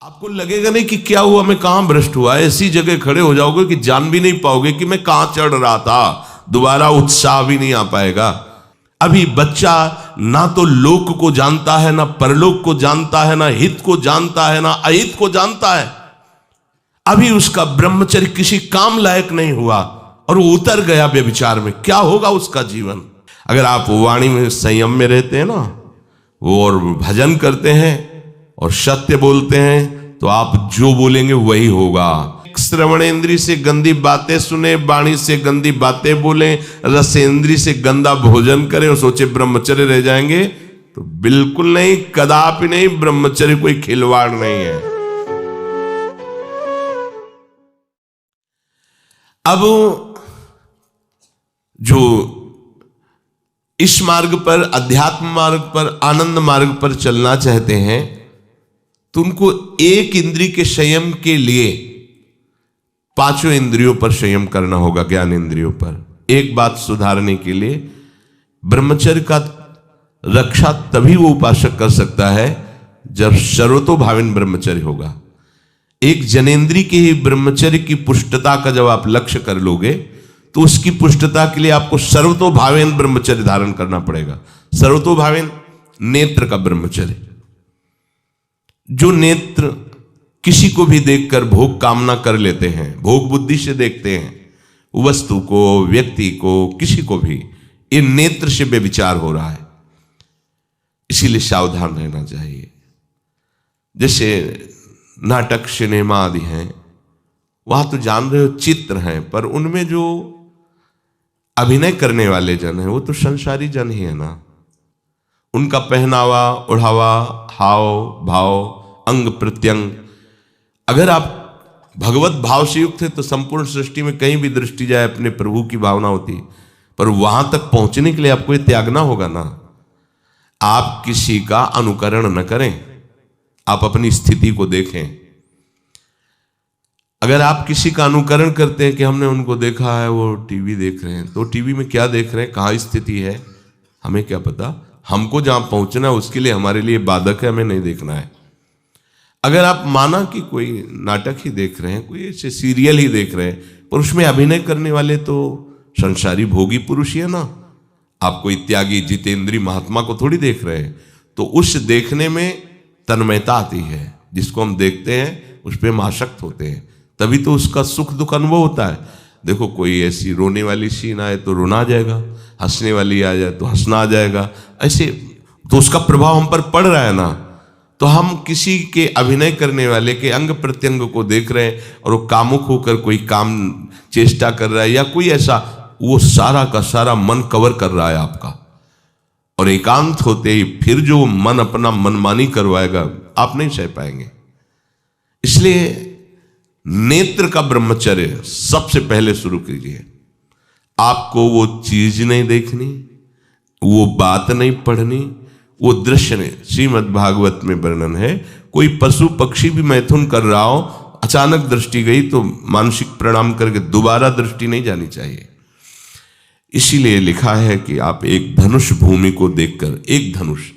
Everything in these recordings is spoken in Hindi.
आपको लगेगा नहीं कि क्या हुआ, मैं कहां भ्रष्ट हुआ, ऐसी जगह खड़े हो जाओगे कि जान भी नहीं पाओगे कि मैं कहां चढ़ रहा था, दोबारा उत्साह भी नहीं आ पाएगा। अभी बच्चा ना तो लोक को जानता है, ना परलोक को जानता है, ना हित को जानता है, ना अहित को जानता है। अभी उसका ब्रह्मचर्य किसी काम लायक नहीं हुआ और वो उतर गया व्यभिचार में, क्या होगा उसका जीवन। अगर आप वाणी में संयम में रहते हैं ना, वो और भजन करते हैं और सत्य बोलते हैं, तो आप जो बोलेंगे वही होगा। श्रवणेंद्री से गंदी बातें सुने, वाणी से गंदी बातें बोले, रसेंद्री से गंदा भोजन करें और सोचे ब्रह्मचर्य रह जाएंगे, तो बिल्कुल नहीं, कदापि नहीं। ब्रह्मचर्य कोई खिलवाड़ नहीं है। अब जो इस मार्ग पर, अध्यात्म मार्ग पर, आनंद मार्ग पर चलना चाहते हैं, तो उनको एक इंद्रिय के संयम के लिए पांचों इंद्रियों पर संयम करना होगा, ज्ञान इंद्रियों पर। एक बात सुधारने के लिए ब्रह्मचर्य का रक्षा तभी वो उपासक कर सकता है जब सर्वतोभावेन ब्रह्मचर्य होगा। एक जनेन्द्रीय के ही ब्रह्मचर्य की पुष्टता का जब आप लक्ष्य कर लोगे, तो उसकी पुष्टता के लिए आपको सर्वतोभावेन ब्रह्मचर्य धारण करना पड़ेगा। सर्वतोभावेन नेत्र का ब्रह्मचर्य, जो नेत्र किसी को भी देखकर भोग कामना कर लेते हैं, भोग बुद्धि से देखते हैं वस्तु को, व्यक्ति को, किसी को भी, ये नेत्र से व्यभिचार हो रहा है। इसीलिए सावधान रहना चाहिए। जैसे नाटक, सिनेमा आदि हैं, वहां तो जान रहे हो चित्र हैं, पर उनमें जो अभिनय करने वाले जन हैं वो तो संसारी जन ही है ना। उनका पहनावा, ओढ़ावा, हाव भाव, अंग प्रत्यंग, अगर आप भगवत भाव से युक्त है तो संपूर्ण सृष्टि में कहीं भी दृष्टि जाए अपने प्रभु की भावना होती है। पर वहां तक पहुंचने के लिए आपको ये त्यागना होगा ना। आप किसी का अनुकरण न करें, आप अपनी स्थिति को देखें। अगर आप किसी का अनुकरण करते हैं कि हमने उनको देखा है, वो टीवी देख रहे हैं, तो टीवी में क्या देख रहे हैं, कहाँ स्थिति है, हमें क्या पता। हमको जहां पहुंचना है उसके लिए हमारे लिए बाधक है, हमें नहीं देखना है। अगर आप माना कि कोई नाटक ही देख रहे हैं, कोई ऐसे सीरियल ही देख रहे हैं, पर उसमें अभिनय करने वाले तो संसारी भोगी पुरुष ही है ना। आप कोई त्यागी जितेंद्री महात्मा को थोड़ी देख रहे हैं, तो उस देखने में तन्मयता आती है। जिसको हम देखते हैं उस पर हम आसक्त होते हैं, तभी तो उसका सुख दुख अनुभव होता है। देखो कोई ऐसी रोने वाली सीन आए तो रोना आ जाएगा, हंसने वाली आ जाए तो हंसना आ जाएगा, ऐसे तो उसका प्रभाव हम पर पड़ रहा है ना। तो हम किसी के अभिनय करने वाले के अंग प्रत्यंग को देख रहे हैं और वो कामुक होकर कोई काम चेष्टा कर रहा है, या कोई ऐसा, वो सारा का सारा मन कवर कर रहा है आपका, और एकांत होते ही फिर जो मन अपना मनमानी करवाएगा, आप नहीं सह पाएंगे। इसलिए नेत्र का ब्रह्मचर्य सबसे पहले शुरू कीजिए। आपको वो चीज नहीं देखनी, वो बात नहीं पढ़नी, वो दृश्य नहीं। श्रीमद् भागवत में वर्णन है, कोई पशु पक्षी भी मैथुन कर रहा हो, अचानक दृष्टि गई तो मानसिक प्रणाम करके दोबारा दृष्टि नहीं जानी चाहिए। इसीलिए लिखा है कि आप एक धनुष भूमि को देखकर, एक धनुष,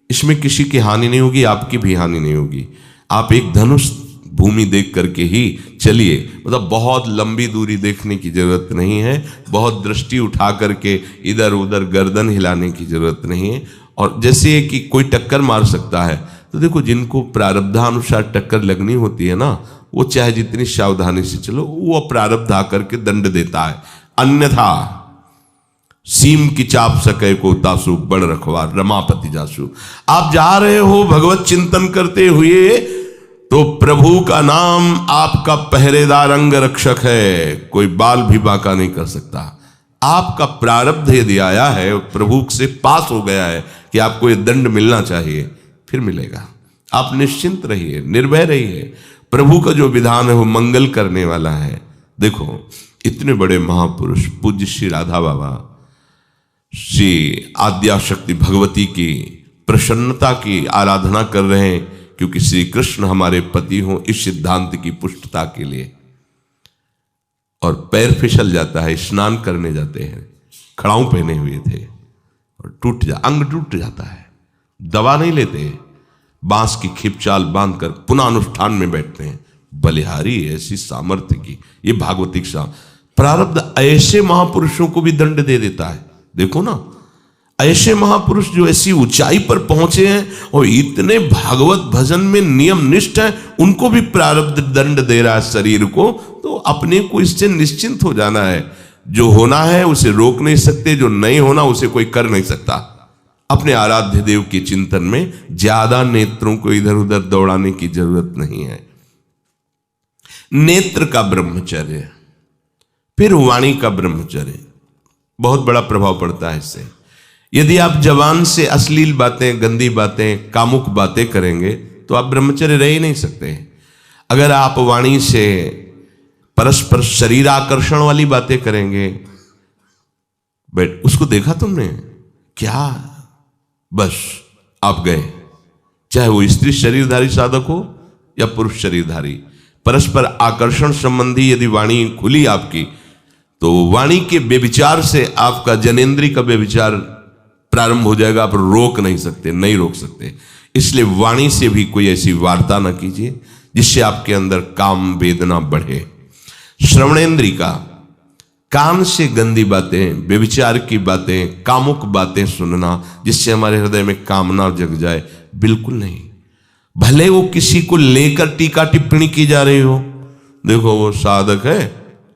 इसमें किसी की हानि नहीं होगी, आपकी भी हानि नहीं होगी। आप एक धनुष भूमि देख करके ही चलिए। मतलब बहुत लंबी दूरी देखने की जरूरत नहीं है, बहुत दृष्टि उठा करके इधर उधर गर्दन हिलाने की जरूरत नहीं है। और जैसे कि कोई टक्कर मार सकता है, तो देखो जिनको प्रारब्धानुसार टक्कर लगनी होती है ना, वो चाहे जितनी सावधानी से चलो, वो प्रारब्ध आकर के दंड देता है। अन्यथा सीम की चाप सके को तासु, बड़ रखवार रमापति जासु। आप जा रहे हो भगवत चिंतन करते हुए, तो प्रभु का नाम आपका पहरेदार अंग रक्षक है, कोई बाल भी बांका नहीं कर सकता। आपका प्रारब्ध यदि आया है, प्रभु से पास हो गया है कि आपको ये दंड मिलना चाहिए, फिर मिलेगा। आप निश्चिंत रहिए, निर्भय रहिए। प्रभु का जो विधान है वो मंगल करने वाला है। देखो इतने बड़े महापुरुष पूज्य श्री राधा बाबा, श्री आद्याशक्ति भगवती की प्रसन्नता की आराधना कर रहे हैं, क्योंकि श्री कृष्ण हमारे पति हों, इस सिद्धांत की पुष्टता के लिए। और पैर फिसल जाता है, स्नान करने जाते हैं, खड़ाऊ पहने हुए थे और अंग टूट जाता है, दवा नहीं लेते, बांस की खिपचाल बांधकर पुनः अनुष्ठान में बैठते हैं। बलिहारी ऐसी सामर्थ्य की, ये भागवतिक प्रारब्ध ऐसे महापुरुषों को भी दंड दे देता है। देखो ना, ऐसे महापुरुष जो ऐसी ऊंचाई पर पहुंचे हैं और इतने भागवत भजन में नियम निष्ठ है, उनको भी प्रारब्ध दंड दे रहा है शरीर को। तो अपने को इससे निश्चिंत हो जाना है। जो होना है उसे रोक नहीं सकते, जो नहीं होना उसे कोई कर नहीं सकता। अपने आराध्य देव के चिंतन में ज्यादा नेत्रों को इधर उधर दौड़ाने की जरूरत नहीं है। नेत्र का ब्रह्मचर्य, फिर वाणी का ब्रह्मचर्य, बहुत बड़ा प्रभाव पड़ता है इससे। यदि आप जवान से अश्लील बातें, गंदी बातें, कामुक बातें करेंगे तो आप ब्रह्मचर्य रह ही नहीं सकते। अगर आप वाणी से परस्पर शरीर आकर्षण वाली बातें करेंगे, बट उसको देखा तुमने क्या, बस आप गए। चाहे वो स्त्री शरीरधारी साधक हो या पुरुष शरीरधारी, परस्पर आकर्षण संबंधी यदि वाणी खुली आपकी, तो वाणी के व्यभिचार से आपका जनेंद्री का व्यभिचार प्रारंभ हो जाएगा। आप रोक नहीं सकते, नहीं रोक सकते। इसलिए वाणी से भी कोई ऐसी वार्ता ना कीजिए जिससे आपके अंदर काम वेदना बढ़े। श्रवणेंद्री का, कान से गंदी बातें, व्यभिचार की बातें, कामुक बातें सुनना जिससे हमारे हृदय में कामना जग जाए, बिल्कुल नहीं। भले वो किसी को लेकर टीका टिप्पणी की जा रही हो, देखो वो साधक है,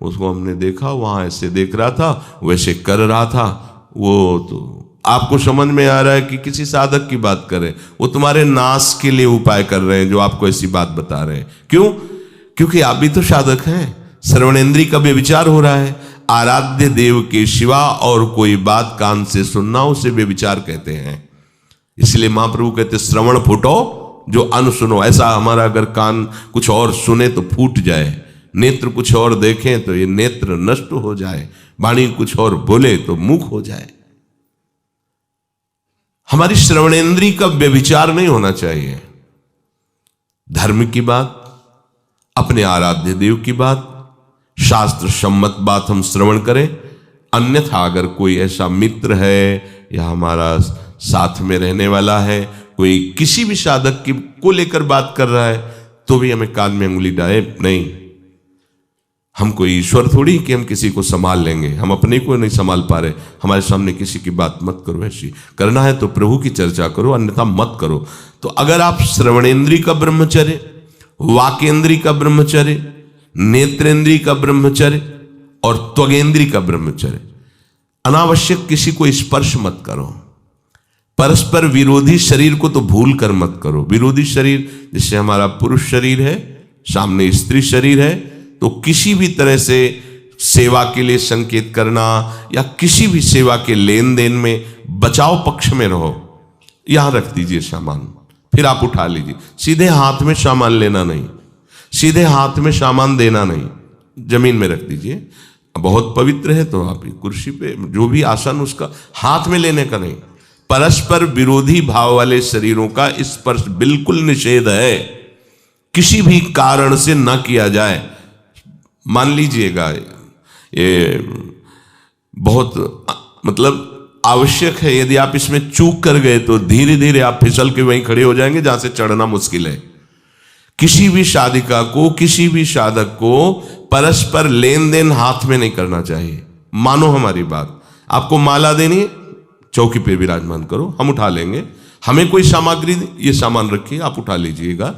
उसको हमने देखा वहां ऐसे देख रहा था, वैसे कर रहा था, वो तो आपको समझ में आ रहा है कि किसी साधक की बात कर रहे हैं, वो तुम्हारे नाश के लिए उपाय कर रहे हैं जो आपको ऐसी बात बता रहे हैं। क्यों? क्योंकि आप भी तो साधक हैं। श्रवणेंद्री का व्यभिचार हो रहा है। आराध्य देव के सिवा और कोई बात कान से सुनना उसे व्यभिचार कहते हैं। इसलिए महाप्रभु कहते श्रवण फूटो जो अन सुनो। ऐसा हमारा अगर कान कुछ और सुने तो फूट जाए, नेत्र कुछ और देखें तो ये नेत्र नष्ट हो जाए, वाणी कुछ और बोले तो मुख हो जाए। हमारी श्रवणेंद्री का व्यभिचार नहीं होना चाहिए। धर्म की बात, अपने आराध्य देव की बात, शास्त्र सम्मत बात हम श्रवण करें। अन्यथा अगर कोई ऐसा मित्र है या हमारा साथ में रहने वाला है, कोई किसी भी साधक की को लेकर बात कर रहा है, तो भी हमें कान में उंगली डाले नहीं। हम कोई ईश्वर थोड़ी कि हम किसी को संभाल लेंगे, हम अपने को नहीं संभाल पा रहे। हमारे सामने किसी की बात मत करो, ऐसी करना है तो प्रभु की चर्चा करो, अन्यथा मत करो। तो अगर आप श्रवणेंद्री का ब्रह्मचर्य, वाकेंद्री का ब्रह्मचर्य, नेत्रेंद्री का ब्रह्मचर्य और त्वगेंद्री का ब्रह्मचर्य, अनावश्यक किसी को स्पर्श मत करो। परस्पर विरोधी शरीर को तो भूल कर मत करो। विरोधी शरीर जिससे हमारा पुरुष शरीर है, सामने स्त्री शरीर है, तो किसी भी तरह से सेवा के लिए संकेत करना या किसी भी सेवा के लेन देन में बचाव पक्ष में रहो। यहां रख दीजिए सामान, फिर आप उठा लीजिए। सीधे हाथ में सामान लेना नहीं, सीधे हाथ में सामान देना नहीं, जमीन में रख दीजिए। बहुत पवित्र है तो आप कुर्सी पे जो भी आसन उसका हाथ में लेने का नहीं। परस्पर विरोधी भाव वाले शरीरों का स्पर्श बिल्कुल निषेध है, किसी भी कारण से न किया जाए। मान लीजिएगा ये बहुत मतलब आवश्यक है, यदि आप इसमें चूक कर गए तो धीरे धीरे आप फिसल के वहीं खड़े हो जाएंगे जहां से चढ़ना मुश्किल है। किसी भी साधिका को, किसी भी साधक को परस्पर लेन देन हाथ में नहीं करना चाहिए। मानो हमारी बात, आपको माला देनी है, चौकी पे विराजमान करो, हम उठा लेंगे। हमें कोई सामग्री, ये सामान रखिए, आप उठा लीजिएगा।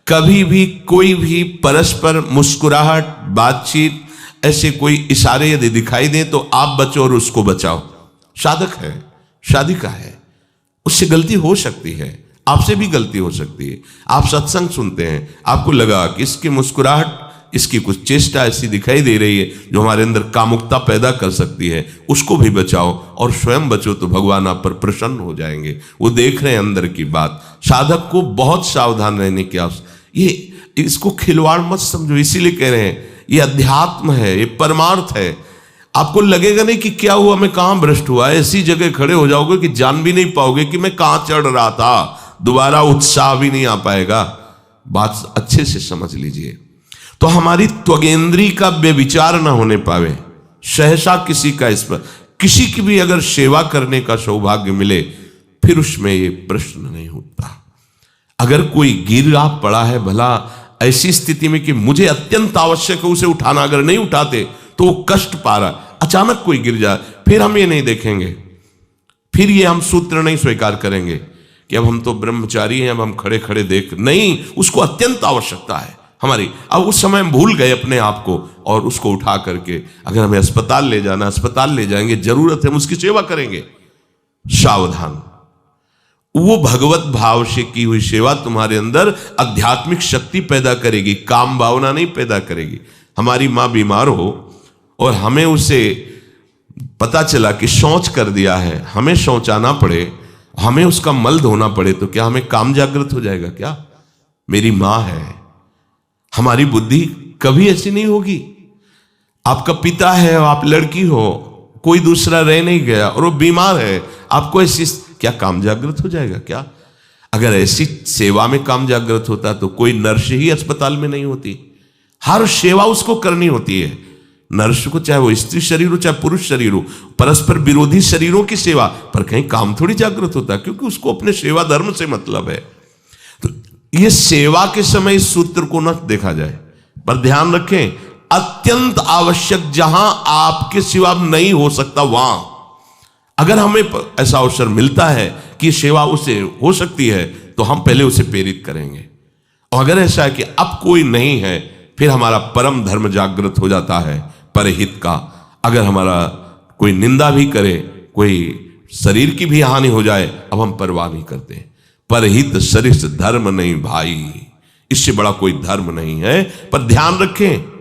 कभी भी कोई भी परस्पर मुस्कुराहट, बातचीत, ऐसे कोई इशारे यदि दिखाई दे तो आप बचो और उसको बचाओ। साधक है, साधिका है, उससे गलती हो सकती है, आपसे भी गलती हो सकती है। आप सत्संग सुनते हैं, आपको लगा कि इसकी मुस्कुराहट, इसकी कुछ चेष्टा ऐसी दिखाई दे रही है जो हमारे अंदर कामुकता पैदा कर सकती है, उसको भी बचाओ और स्वयं बचो, तो भगवान आप पर प्रसन्न हो जाएंगे। वो देख रहे हैं अंदर की बात। साधक को बहुत सावधान रहने की आवश्यकता। ये इसको खिलवाड़ मत समझो, इसीलिए कह रहे हैं ये अध्यात्म है, ये परमार्थ है। आपको लगेगा नहीं कि क्या हुआ, मैं कहां भ्रष्ट हुआ, ऐसी जगह खड़े हो जाओगे कि जान भी नहीं पाओगे कि मैं कहां चढ़ रहा था, दोबारा उत्साह भी नहीं आ पाएगा। बात अच्छे से समझ लीजिए। तो हमारी त्वगेंद्री का व्यभिचार ना होने पावे, सहसा किसी का इस पर, किसी की भी अगर सेवा करने का सौभाग्य मिले, फिर उसमें ये प्रश्न नहीं उठता। अगर कोई गिर आप पड़ा है भला ऐसी स्थिति में कि मुझे अत्यंत आवश्यक है उसे उठाना, अगर नहीं उठाते तो वो कष्ट पा रहा, अचानक कोई गिर जाए, फिर हम ये नहीं देखेंगे, फिर ये हम सूत्र नहीं स्वीकार करेंगे कि अब हम तो ब्रह्मचारी हैं, अब हम खड़े खड़े देख, नहीं, उसको अत्यंत आवश्यकता है हमारी। अब उस समय हम भूल गए अपने आप को और उसको उठा करके अगर हमें अस्पताल ले जाना, अस्पताल ले जाएंगे, जरूरत है हम उसकी सेवा करेंगे। सावधान, वो भगवत भाव से की हुई सेवा तुम्हारे अंदर आध्यात्मिक शक्ति पैदा करेगी, काम भावना नहीं पैदा करेगी। हमारी माँ बीमार हो और हमें उसे पता चला कि शौच कर दिया है, हमें शौचाना पड़े, हमें उसका मल धोना पड़े, तो क्या हमें काम जागृत हो जाएगा? क्या मेरी माँ है। हमारी बुद्धि कभी ऐसी नहीं होगी। आपका पिता है, आप लड़की हो, कोई दूसरा रह नहीं गया और वो बीमार है, आपको ऐसी क्या काम जागृत हो जाएगा? क्या अगर ऐसी सेवा में काम जागृत होता तो कोई नर्स ही अस्पताल में नहीं होती। हर सेवा उसको करनी होती है, नर्स को, चाहे वो स्त्री शरीर हो चाहे पुरुष शरीर हो, परस्पर विरोधी शरीरों की सेवा, पर कहीं काम थोड़ी जागृत होता, क्योंकि उसको अपने सेवा धर्म से मतलब है। तो ये सेवा के समय इस सूत्र को न देखा जाए, पर ध्यान रखें, अत्यंत आवश्यक जहां आपके सिवा नहीं हो सकता वहां अगर हमें ऐसा अवसर मिलता है कि सेवा उसे हो सकती है तो हम पहले उसे प्रेरित करेंगे। और अगर ऐसा है कि अब कोई नहीं है, फिर हमारा परम धर्म जागृत हो जाता है परहित का। अगर हमारा कोई निंदा भी करे, कोई शरीर की भी हानि हो जाए, अब हम परवाह नहीं करते। परहित सरिस धर्म नहीं भाई, इससे बड़ा कोई धर्म नहीं है। पर ध्यान रखें,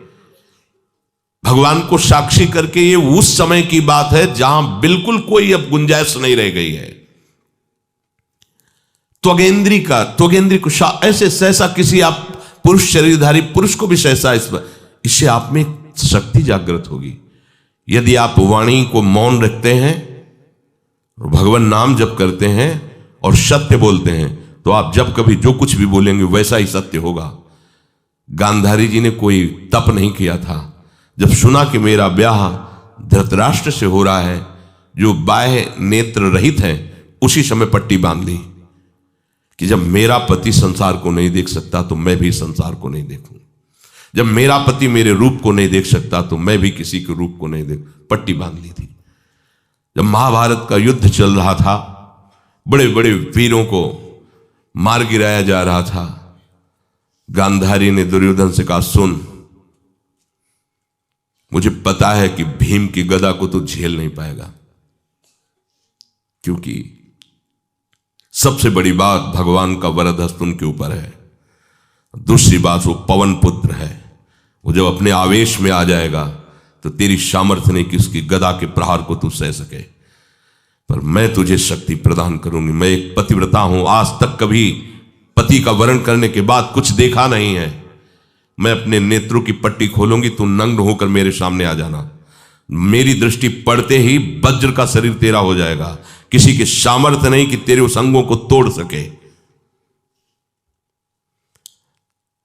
भगवान को साक्षी करके ये उस समय की बात है जहां बिल्कुल कोई अब गुंजाइश नहीं रह गई है। त्वगेंद्री को ऐसे सहसा किसी आप पुरुष शरीरधारी पुरुष को भी सहसा इससे आप में शक्ति जागृत होगी। यदि आप वाणी को मौन रखते हैं, भगवान नाम जप करते हैं और सत्य बोलते हैं, तो आप जब कभी जो कुछ भी बोलेंगे वैसा ही सत्य होगा। गांधारी जी ने कोई तप नहीं किया था। जब सुना कि मेरा ब्याह धृतराष्ट्र से हो रहा है जो बाह्य नेत्र रहित हैं, उसी समय पट्टी बांध ली कि जब मेरा पति संसार को नहीं देख सकता तो मैं भी संसार को नहीं देखूं। जब मेरा पति मेरे रूप को नहीं देख सकता तो मैं भी किसी के रूप को नहीं देख, पट्टी बांध ली थी। जब महाभारत का युद्ध चल रहा था, बड़े बड़े वीरों को मार गिराया जा रहा था, गांधारी ने दुर्योधन से कहा, सुन, मुझे पता है कि भीम की गदा को तो झेल नहीं पाएगा, क्योंकि सबसे बड़ी बात भगवान का वरद हस्त उनके ऊपर है। दूसरी बात, वो पवन पुत्र है, वो जब अपने आवेश में आ जाएगा तो तेरी सामर्थ्य नहीं कि उसकी गदा के प्रहार को तू सह सके। पर मैं तुझे शक्ति प्रदान करूंगी। मैं एक पतिव्रता हूं, आज तक कभी पति का वरण करने के बाद कुछ देखा नहीं है। मैं अपने नेत्रों की पट्टी खोलूंगी, तू नग्न होकर मेरे सामने आ जाना। मेरी दृष्टि पड़ते ही वज्र का शरीर तेरा हो जाएगा। किसी के सामर्थ्य नहीं कि तेरे उस अंगों को तोड़ सके।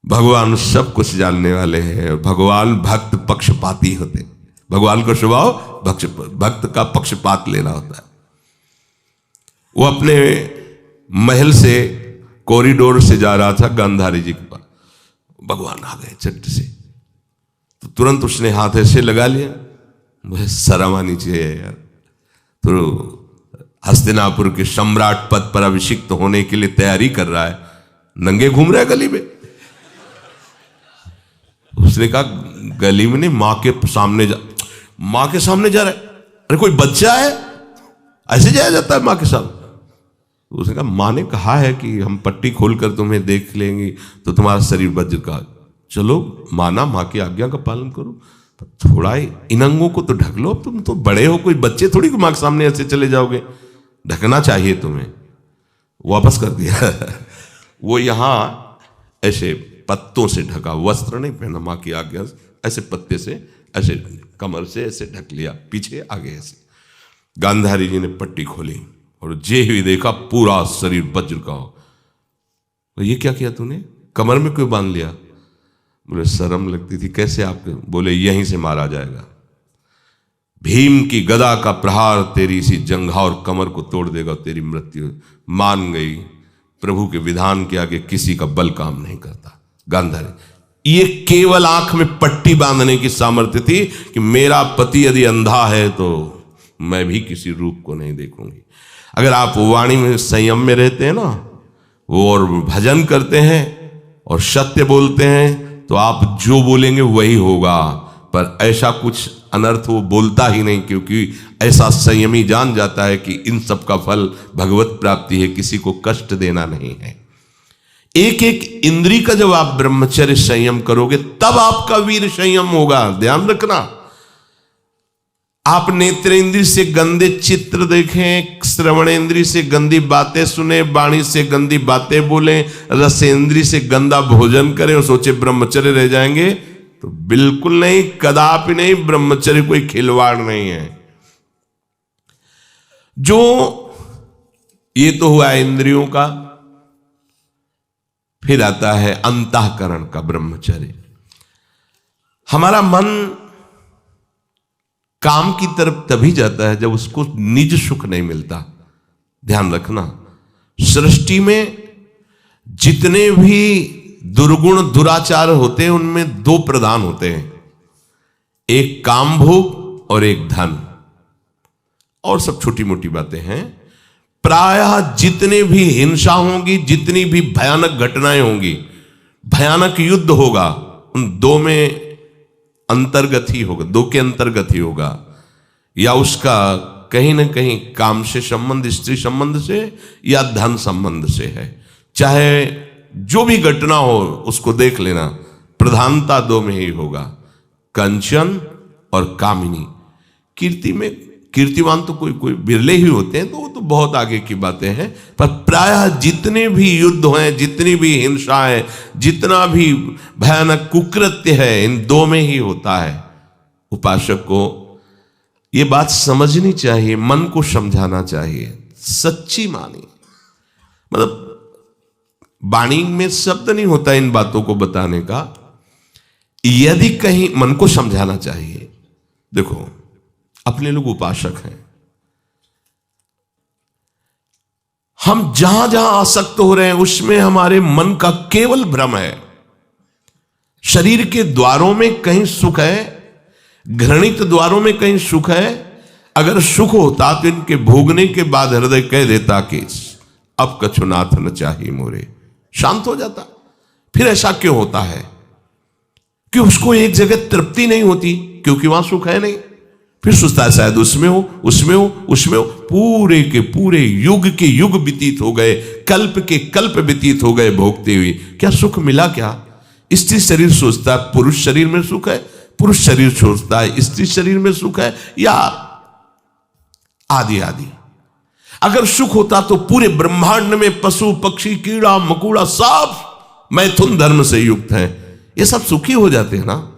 भगवान सब कुछ जानने वाले हैं। भगवान भक्त पक्षपाती होते। भगवान का स्वभाव भक्त का पक्षपात लेना होता है। वो अपने महल से कॉरिडोर से जा रहा था गांधारी जी के पास, भगवान आ गए चट से, तो तुरंत उसने हाथ ऐसे लगा लिया। मुझे शर्म आनी चाहिए यार, तो हस्तिनापुर के सम्राट पद पर अभिषिक्त होने के लिए तैयारी कर रहा है, नंगे घूम रहा है गली में। उसने कहा, गली में नहीं, मां के सामने जा रहा है। अरे कोई बच्चा है, ऐसे जाया जाता है मां के सामने? उसने कहा, मां ने कहा है कि हम पट्टी खोलकर तुम्हें देख लेंगे तो तुम्हारा शरीर वज्र का। चलो माना, मां की आज्ञा का पालन करो, थोड़ा इन अंगों को तो ढक लो। तुम तो बड़े हो, कोई बच्चे थोड़ी मां के सामने ऐसे चले जाओगे, ढकना चाहिए तुम्हें। वापस कर दिया। वो यहां ऐसे पत्तों से ढका, वस्त्र नहीं पहना, मां की आज्ञा ऐसे पत्ते से ऐसे कमर से ऐसे ढक लिया, पीछे आगे ऐसे। गांधारी जी ने पट्टी खोली और जे ही देखा पूरा शरीर वज्र का हो। तो ये क्या किया तूने, कमर में क्यों बांध लिया? बोले शर्म लगती थी। कैसे आपके? बोले यहीं से मारा जाएगा। भीम की गदा का प्रहार तेरी इसी जंघा और कमर को तोड़ देगा, तेरी मृत्यु। मान गई, प्रभु के विधान के आगे किसी का बल काम नहीं करता। गांधारी, ये केवल आंख में पट्टी बांधने की सामर्थ्य थी कि मेरा पति यदि अंधा है तो मैं भी किसी रूप को नहीं देखूंगी। अगर आप वाणी में संयम में रहते हैं ना, वो और भजन करते हैं और सत्य बोलते हैं, तो आप जो बोलेंगे वही होगा। पर ऐसा कुछ अनर्थ वो बोलता ही नहीं, क्योंकि ऐसा संयमी जान जाता है कि इन सब का फल भगवत प्राप्ति है, किसी को कष्ट देना नहीं है। एक एक इंद्री का जब आप ब्रह्मचर्य संयम करोगे तब आपका वीर संयम होगा। ध्यान रखना, आप नेत्रेंद्री से गंदे चित्र देखें, श्रवणेंद्री से गंदी बातें सुने, वाणी से गंदी बातें बोलें, रसेंद्री से गंदा भोजन करें और सोचे ब्रह्मचर्य रह जाएंगे, तो बिल्कुल नहीं, कदापि नहीं। ब्रह्मचर्य कोई खिलवाड़ नहीं है। जो ये तो हुआ इंद्रियों का, फिर आता है अंतःकरण का ब्रह्मचर्य। हमारा मन काम की तरफ तभी जाता है जब उसको निज सुख नहीं मिलता। ध्यान रखना, सृष्टि में जितने भी दुर्गुण दुराचार होते हैं उनमें दो प्रधान होते हैं, एक काम भोग और एक धन, और सब छोटी मोटी बातें हैं। प्रायः जितने भी हिंसा होंगी, जितनी भी भयानक घटनाएं होंगी, भयानक युद्ध होगा, उन दो में अंतर्गत ही होगा, दो के अंतर्गत ही होगा। या उसका कहीं ना कहीं काम से संबंध, स्त्री संबंध से या धन संबंध से है। चाहे जो भी घटना हो उसको देख लेना, प्रधानता दो में ही होगा, कंचन और कामिनी। कीर्ति में कीर्तिवान तो कोई कोई बिरले ही होते हैं, तो वो तो बहुत आगे की बातें हैं। पर प्रायः जितने भी युद्ध हैं, जितनी भी हिंसा है, जितना भी भयानक कुकृत्य है, इन दो में ही होता है। उपासक को ये बात समझनी चाहिए, मन को समझाना चाहिए, सच्ची मानी। मतलब वाणी में शब्द नहीं होता इन बातों को बताने का, यदि कहीं मन को समझाना चाहिए। देखो, अपने लोग उपासक हैं, हम जहां जहां आसक्त हो रहे हैं उसमें हमारे मन का केवल भ्रम है। शरीर के द्वारों में कहीं सुख है, घृणित द्वारों में कहीं सुख है। अगर सुख होता तो इनके भोगने के बाद हृदय कह देता कि अब कछुनाथ न चाहिए मोरे, शांत हो जाता। फिर ऐसा क्यों होता है कि उसको एक जगह तृप्ति नहीं होती, क्योंकि वहां सुख है नहीं। फिर सोचता है शायद उसमें हो, उसमें हो, उसमें हो। पूरे के पूरे युग के युग व्यतीत हो गए, कल्प के कल्प व्यतीत हो गए भोगते हुए, क्या सुख मिला? क्या स्त्री शरीर सोचता है पुरुष शरीर में सुख है, पुरुष शरीर सोचता है स्त्री शरीर में सुख है, या आदि आदि। अगर सुख होता तो पूरे ब्रह्मांड में पशु पक्षी कीड़ा मकोड़ा सब मैथुन धर्म से युक्त हैं, ये सब सुखी हो जाते हैं ना।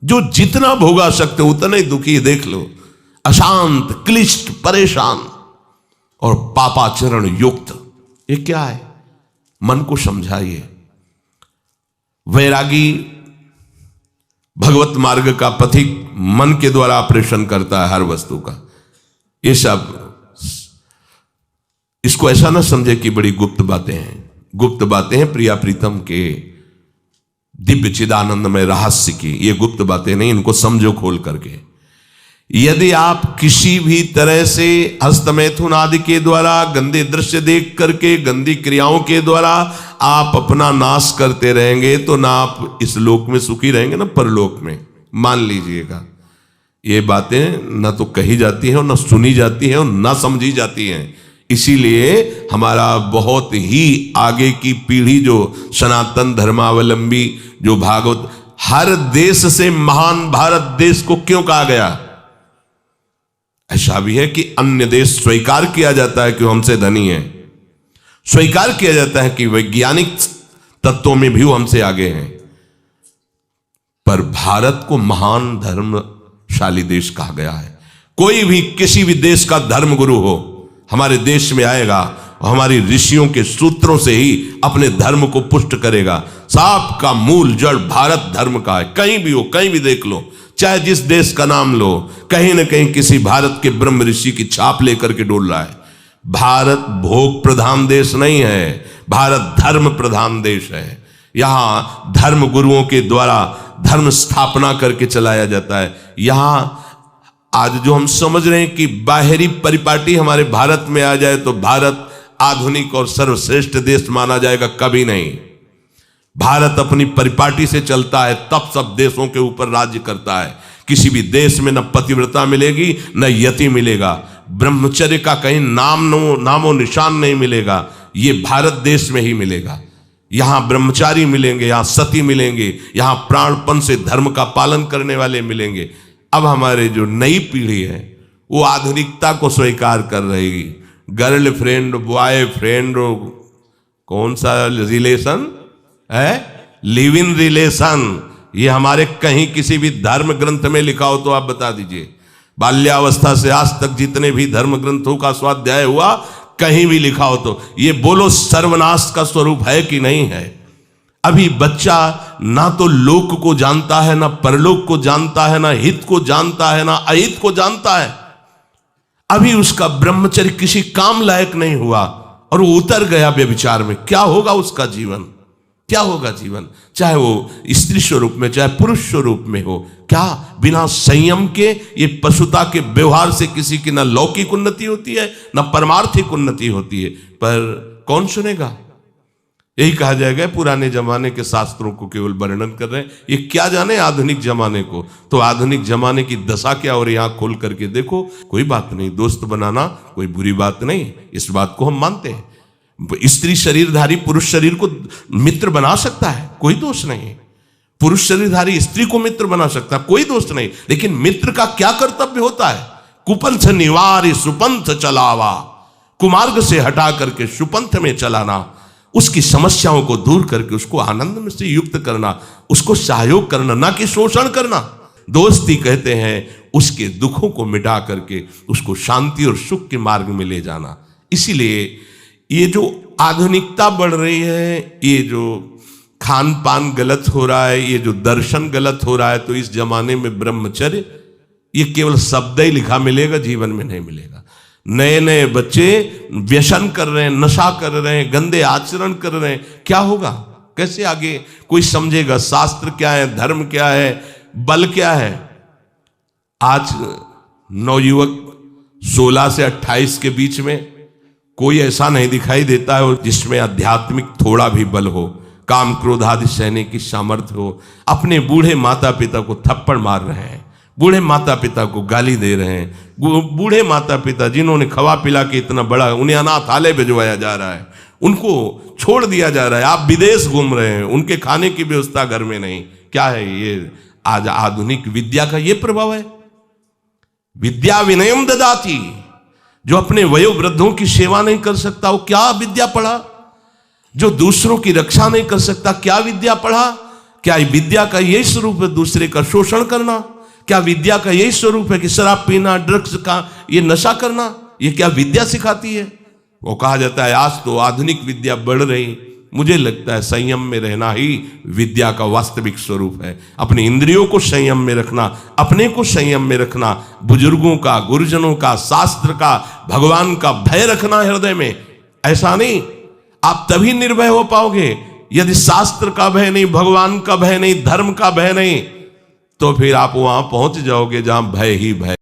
जो जितना भोगा सकते उतना ही दुखी। देख लो, अशांत, क्लिष्ट, परेशान और पापाचरण युक्त, ये क्या है? मन को समझाइए। वैरागी भगवत मार्ग का पथिक मन के द्वारा ऑपरेशन करता है हर वस्तु का। ये सब, इसको ऐसा ना समझे कि बड़ी गुप्त बातें हैं। गुप्त बातें हैं प्रिया प्रीतम के दिव्य चिदानंदमय रहस्य की, ये गुप्त बातें नहीं, इनको समझो खोल करके। यदि आप किसी भी तरह से हस्तमैथुन आदि के द्वारा, गंदे दृश्य देख करके, गंदी क्रियाओं के द्वारा आप अपना नाश करते रहेंगे, तो ना आप इस लोक में सुखी रहेंगे ना परलोक में। मान लीजिएगा, ये बातें ना तो कही जाती हैं और ना सुनी जाती हैं और ना समझी जाती हैं। इसीलिए हमारा बहुत ही आगे की पीढ़ी जो सनातन धर्मावलंबी, जो भागवत, हर देश से महान भारत देश को क्यों कहा गया? ऐसा भी है कि अन्य देश स्वीकार किया जाता है कि वो हमसे धनी है, स्वीकार किया जाता है कि वैज्ञानिक तत्वों में भी वो हमसे आगे हैं, पर भारत को महान धर्मशाली देश कहा गया है। कोई भी किसी भी देश का धर्मगुरु हो हमारे देश में आएगा और हमारी ऋषियों के सूत्रों से ही अपने धर्म को पुष्ट करेगा। साप का मूल जड़ भारत धर्म का है। कहीं भी हो, कहीं भी देख लो, चाहे जिस देश का नाम लो, कहीं ना कहीं किसी भारत के ब्रह्म ऋषि की छाप लेकर के डोल रहा है। भारत भोग प्रधान देश नहीं है, भारत धर्म प्रधान देश है। यहाँ धर्म गुरुओं के द्वारा धर्म स्थापना करके चलाया जाता है। यहाँ आज जो हम समझ रहे हैं कि बाहरी परिपाटी हमारे भारत में आ जाए तो भारत आधुनिक और सर्वश्रेष्ठ देश माना जाएगा, कभी नहीं। भारत अपनी परिपाटी से चलता है, तब सब देशों के ऊपर राज्य करता है। किसी भी देश में न पतिव्रता मिलेगी न यति मिलेगा, ब्रह्मचर्य का कहीं नामो निशान नहीं मिलेगा। ये भारत देश में ही मिलेगा। यहाँ ब्रह्मचारी मिलेंगे, यहाँ सती मिलेंगे, यहाँ प्राणपण से धर्म का पालन करने वाले मिलेंगे। अब हमारे जो नई पीढ़ी है वो आधुनिकता को स्वीकार कर रही। गर्लफ्रेंड बॉयफ्रेंड कौन सा रिलेशन है, लिव इन रिलेशन, ये हमारे कहीं किसी भी धर्म ग्रंथ में लिखा हो तो आप बता दीजिए। बाल्यावस्था से आज तक जितने भी धर्म ग्रंथों का स्वाध्याय हुआ कहीं भी लिखा हो तो ये बोलो सर्वनाश का स्वरूप है कि नहीं है। अभी बच्चा ना तो लोक को जानता है, ना परलोक को जानता है, ना हित को जानता है, ना अहित को जानता है। अभी उसका ब्रह्मचर्य किसी काम लायक नहीं हुआ और वो उतर गया व्यभिचार में। क्या होगा उसका जीवन, क्या होगा जीवन, चाहे वो स्त्री स्वरूप में चाहे पुरुष स्वरूप में हो। क्या बिना संयम के ये पशुता के व्यवहार से किसी की ना लौकिक उन्नति होती है ना परमार्थिक उन्नति होती है। पर कौन सुनेगा, यही कहा जाएगा पुराने जमाने के शास्त्रों को केवल वर्णन कर रहे हैं, ये क्या जाने आधुनिक जमाने को। तो आधुनिक जमाने की दशा क्या हो रही है, आंख खोल करके देखो। कोई बात नहीं, दोस्त बनाना कोई बुरी बात नहीं, इस बात को हम मानते हैं। स्त्री शरीरधारी पुरुष शरीर को मित्र बना सकता है, कोई दोष नहीं। पुरुष शरीरधारी स्त्री को मित्र बना सकता है, कोई दोष नहीं। लेकिन मित्र का क्या कर्तव्य होता है, कुपंथ निवार सुपंथ चलावा, कुमार्ग से हटा करके सुपंथ में चलाना, उसकी समस्याओं को दूर करके उसको आनंद में से युक्त करना, उसको सहयोग करना, ना कि शोषण करना। दोस्ती कहते हैं उसके दुखों को मिटा करके उसको शांति और सुख के मार्ग में ले जाना। इसीलिए ये जो आधुनिकता बढ़ रही है, ये जो खान पान गलत हो रहा है, ये जो दर्शन गलत हो रहा है, तो इस जमाने में ब्रह्मचर्य ये केवल शब्द ही लिखा मिलेगा, जीवन में नहीं मिलेगा। नए नए बच्चे व्यसन कर रहे हैं, नशा कर रहे हैं, गंदे आचरण कर रहे हैं, क्या होगा, कैसे आगे कोई समझेगा शास्त्र क्या है, धर्म क्या है, बल क्या है। आज नवयुवक 16 से 28 के बीच में कोई ऐसा नहीं दिखाई देता है जिसमें आध्यात्मिक थोड़ा भी बल हो, काम क्रोध आदि सहने की सामर्थ्य हो। अपने बूढ़े माता पिता को थप्पड़ मार रहे हैं, बूढ़े माता पिता को गाली दे रहे हैं, बूढ़े माता पिता जिन्होंने खवा पिला के इतना बड़ा, उन्हें अनाथालय भिजवाया जा रहा है, उनको छोड़ दिया जा रहा है। आप विदेश घूम रहे हैं, उनके खाने की व्यवस्था घर में नहीं। क्या है ये, आज आधुनिक विद्या का ये प्रभाव है। विद्या विनयम ददाति, जो अपने वयोवृद्धों की सेवा नहीं कर सकता वो क्या विद्या पढ़ा, जो दूसरों की रक्षा नहीं कर सकता क्या विद्या पढ़ा। क्या विद्या का यही स्वरूप है दूसरे का शोषण करना, क्या विद्या का यही स्वरूप है कि शराब पीना, ड्रग्स का ये नशा करना, ये क्या विद्या सिखाती है। वो कहा जाता है आज तो आधुनिक विद्या बढ़ रही, मुझे लगता है संयम में रहना ही विद्या का वास्तविक स्वरूप है। अपने इंद्रियों को संयम में रखना, अपने को संयम में रखना, बुजुर्गों का, गुरुजनों का, शास्त्र का, भगवान का भय रखना हृदय में। ऐसा नहीं, आप तभी निर्भय हो पाओगे यदि शास्त्र का भय नहीं, भगवान का भय नहीं, धर्म का भय नहीं, तो फिर आप वहां पहुंच जाओगे जहां भय ही भय।